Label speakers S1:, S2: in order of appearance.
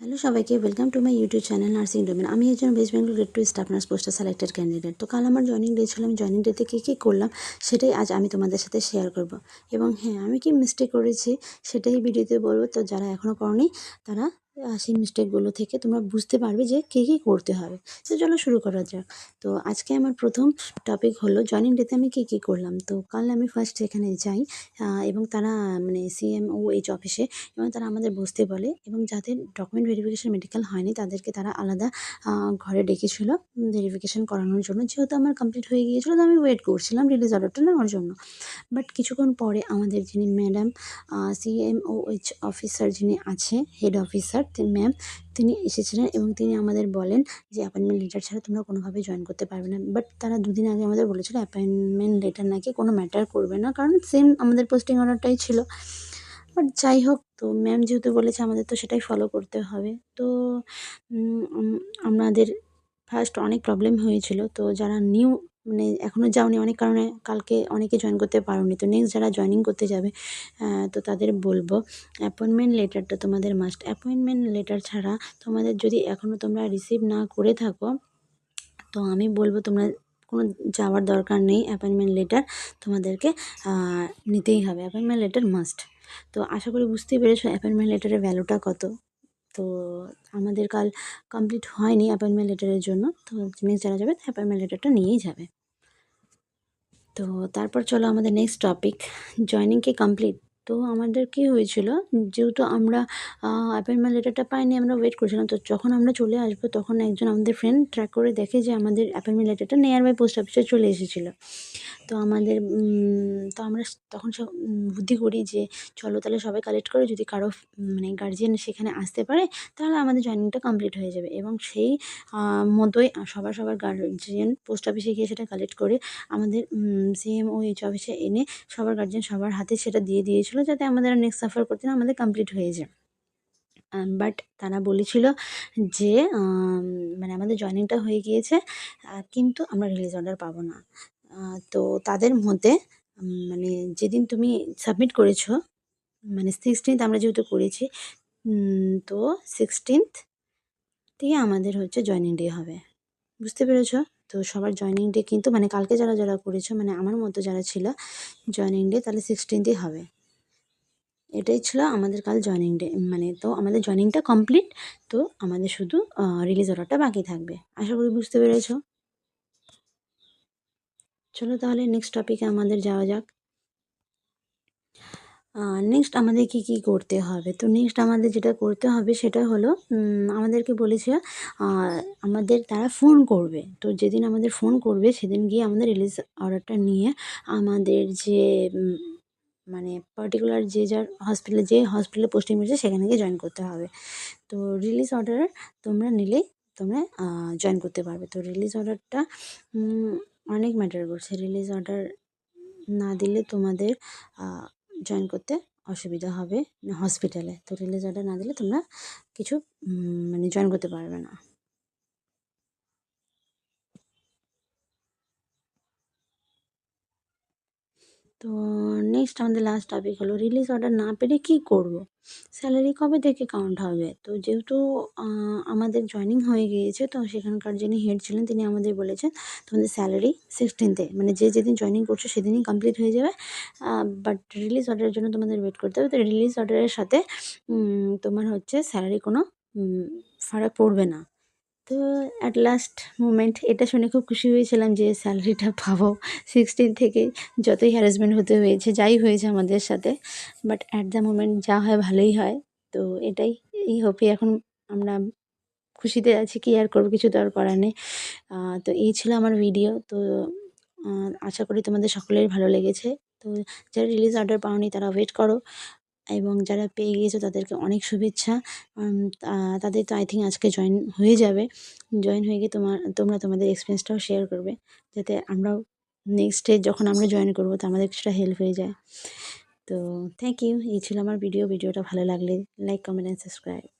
S1: Hello সবাইকে, welcome to my YouTube channel nursing domain. আমি একজন West Bengal grade two staff nurse পোস্টে সিলেক্টেড ক্যান্ডিডেট। তো কাল আমার জয়েনিং ডে ছিল। আমি জয়েনিং ডেতে কী কী করলাম সেটাই আজ আমি তোমাদের সাথে শেয়ার করব। এবং হ্যাঁ, আমি কি মিস্টেক করেছি সেটাই ভিডিওতে বলবো। তো যারা এখনও করনি তারা সেই মিস্টেকগুলো থেকে তোমরা বুঝতে পারবে যে কী কী করতে হবে। তো চলো শুরু করা যাক। তো আজকে আমার প্রথম টপিক হলো জয়েনিং ডেতে আমি কী কী করলাম। তো কাল আমি ফার্স্ট এখানে যাই এবং তারা মানে CMOH অফিসে, এবং তারা আমাদের বসতে বলে, এবং যাদের ডকুমেন্ট ভেরিফিকেশন মেডিকেল হয়নি তাদেরকে তারা আলাদা ঘরে ডেকেছিল ভেরিফিকেশন করানোর জন্য। যেহেতু আমার কমপ্লিট হয়ে গিয়েছিলো তো আমি ওয়েট করছিলাম রিলিজ অর্ডারটা নেওয়ার জন্য। বাট কিছুক্ষণ পরে আমাদের যিনি ম্যাডাম CMOH অফিসার যিনি আছে, হেড অফিসার ম্যাম, তিনি এসেছিলেন এবং তিনি আমাদের বলেন যে অ্যাপয়েন্টমেন্ট লেটার ছাড়া তোমরা কোনোভাবেই জয়েন করতে পারবে না। বাট তারা দুদিন আগে আমাদের বলেছিল অ্যাপয়েন্টমেন্ট লেটার নাকি কোনো ম্যাটার করবে না, কারণ সেম আমাদের পোস্টিং অর্ডারটাই ছিল। বাট যাই হোক, তো ম্যাম যেহেতু বলেছে আমাদের তো সেটাই ফলো করতে হবে। তো আমাদের ফার্স্ট অনেক প্রবলেম হয়েছিল। তো যারা নিউ মানে এখনও যাওনি, অনেক কারণে কালকে অনেকে জয়েন করতে পারোনি, তো নেক্সট যারা জয়েনিং করতে যাবে তো তাদের বলবো অ্যাপয়েন্টমেন্ট লেটারটা তোমাদের মাস্ট। অ্যাপয়েন্টমেন্ট লেটার ছাড়া তোমাদের যদি এখনও তোমরা রিসিভ না করে থাকো তো আমি বলবো তোমরা কোনো যাওয়ার দরকার নেই। অ্যাপয়েন্টমেন্ট লেটার তোমাদেরকে নিতেই হবে। Appointment letter must. তো আশা করি বুঝতেই পেরেছো অ্যাপয়েন্টমেন্ট লেটারের ভ্যালুটা কত। তো আমাদের কাল কমপ্লিট হয়নি অ্যাপয়েন্টমেন্ট লেটারের জন্য। তো নেক্সট যারা যাবে অ্যাপয়েন্টমেন্ট লেটারটা নিয়েই যাবে। তো তারপর চলো আমাদের নেক্সট টপিক, জয়েনিং কি কমপ্লিট। তো আমাদের কি হয়েছিল, যেহেতু আমরা অ্যাপয়েন্টমেন্ট লেটারটা পাইনি, আমরা ওয়েট করছিলাম। তো যখন আমরা চলে আসবো তখন একজন আমাদের ফ্রেন্ড ট্র্যাক করে দেখে যে আমাদের অ্যাপয়েন্টমেন্ট লেটারটা নিয়ার বাই পোস্ট অফিসে চলে এসেছিলো। তো আমাদের তো আমরা তখন সব বুদ্ধি করি যে চলো তাহলে সবাই কালেক্ট করে, যদি কারো মানে গার্জিয়ান সেখানে আসতে পারে তাহলে আমাদের জয়েনিংটা কমপ্লিট হয়ে যাবে। এবং সেই মতোই সবার গার্জিয়ান পোস্ট অফিসে গিয়ে সেটা কালেক্ট করে আমাদের CMOH অফিসে এনে সবার গার্জিয়ান সবার হাতে সেটা দিয়ে দিয়েছিল, যাতে আমাদের আর নেক্সট সাফার করতে না, আমাদের কমপ্লিট হয়ে যায়। বাট তারা বলেছিল যে মানে আমাদের জয়েনিংটা হয়ে গিয়েছে কিন্তু আমরা রিলিজ অর্ডার পাবো না। তো তাদের মধ্যে মানে যেদিন তুমি সাবমিট করেছো, মানে 16th আমরা যেহেতু করেছি, তো 16th থেকে আমাদের হচ্ছে জয়েনিং ডে হবে। বুঝতে পেরেছো? তো সবার জয়েনিং ডে কিন্তু মানে কালকে যারা করেছো, মানে আমার মতো যারা ছিল, জয়েনিং ডে তাহলে 16th হবে। এটাই ছিল আমাদের কাল জয়েনিং ডে। মানে তো আমাদের জয়েনিংটা কমপ্লিট। তো আমাদের শুধু রিলিজ অর্ডারটা বাকি থাকবে। আশা করি বুঝতে পেরেছো। চলো তাহলে নেক্সট টপিকে আমাদের যাওয়া যাক। নেক্সট আমাদের কী করতে হবে। তো নেক্সট আমাদের যেটা করতে হবে সেটা হলো আমাদেরকে বলেছে আমাদের তারা ফোন করবে। তো যেদিন আমাদের ফোন করবে সেদিন গিয়ে আমাদের রিলিজ অর্ডারটা নিয়ে আমাদের যে মানে পার্টিকুলার যার হসপিটালে পোস্টিং হয়েছে সেখানে গিয়ে জয়েন করতে হবে। তো রিলিজ অর্ডার তোমরা নিলেই তোমরা জয়েন করতে পারবে। তো রিলিজ অর্ডারটা অনেক ম্যাটার করছে। রিলিজ অর্ডার না দিলে তোমাদের জয়েন করতে অসুবিধা হবে হসপিটালে। তো রিলিজ অর্ডার না দিলে তোমরা কিছু মানে জয়েন করতে পারবে না। তো নেক্সট আমাদের লাস্ট টপিক হলো রিলিজ অর্ডার না পেলে কী করব। স্যালারি কবে থেকে কাউন্ট হবে। তো যেহেতু আমাদের জয়েনিং হয়ে গিয়েছে, তো সেখানকার যিনি হেড ছিলেন তিনি আমাদের বলেছেন তোমাদের স্যালারি 16th মানে যেদিন জয়েনিং করছো সেদিনই কমপ্লিট হয়ে যাবে। বাট রিলিজ অর্ডারের জন্য তোমাদের ওয়েট করতে হবে। তো রিলিজ অর্ডারের সাথে তোমার হচ্ছে স্যালারি কোনো ফারাক পড়বে না। তো অ্যাট লাস্ট মোমেন্ট এটা শুনে খুব খুশি হয়েছিলাম যে স্যালারিটা পাবো 16 থেকে। যতই হ্যারাসমেন্ট হতে হয়েছে, যাই হয়েছে আমাদের সাথে, বাট অ্যাট দ্য মোমেন্ট যা হয় ভালোই হয়। তো এটাই, এই হোপে এখন আমরা খুশিতে আছি। কি আর করবো, কিছু তো আর করার নেই। তো এই ছিল আমার ভিডিও। তো আশা করি তোমাদের সকলের ভালো লেগেছে। তো যারা রিলিজ অর্ডার পাওনি তারা ওয়েট করো, এবং যারা পেয়ে গিয়েছো তাদেরকে অনেক শুভেচ্ছা। তাদের তো আই থিঙ্ক আজকে জয়েন হয়ে যাবে। জয়েন হয়ে গিয়ে তোমরা তোমাদের এক্সপিরিয়েন্সটাও শেয়ার করবে, যাতে আমরাও নেক্সটে যখন আমরা জয়েন করবো তো আমাদের কিছুটা হেল্প হয়ে যায়। তো থ্যাংক ইউ। এই ছিল আমার ভিডিওটা ভালো লাগলে লাইক, কমেন্ট অ্যান্ড সাবস্ক্রাইব।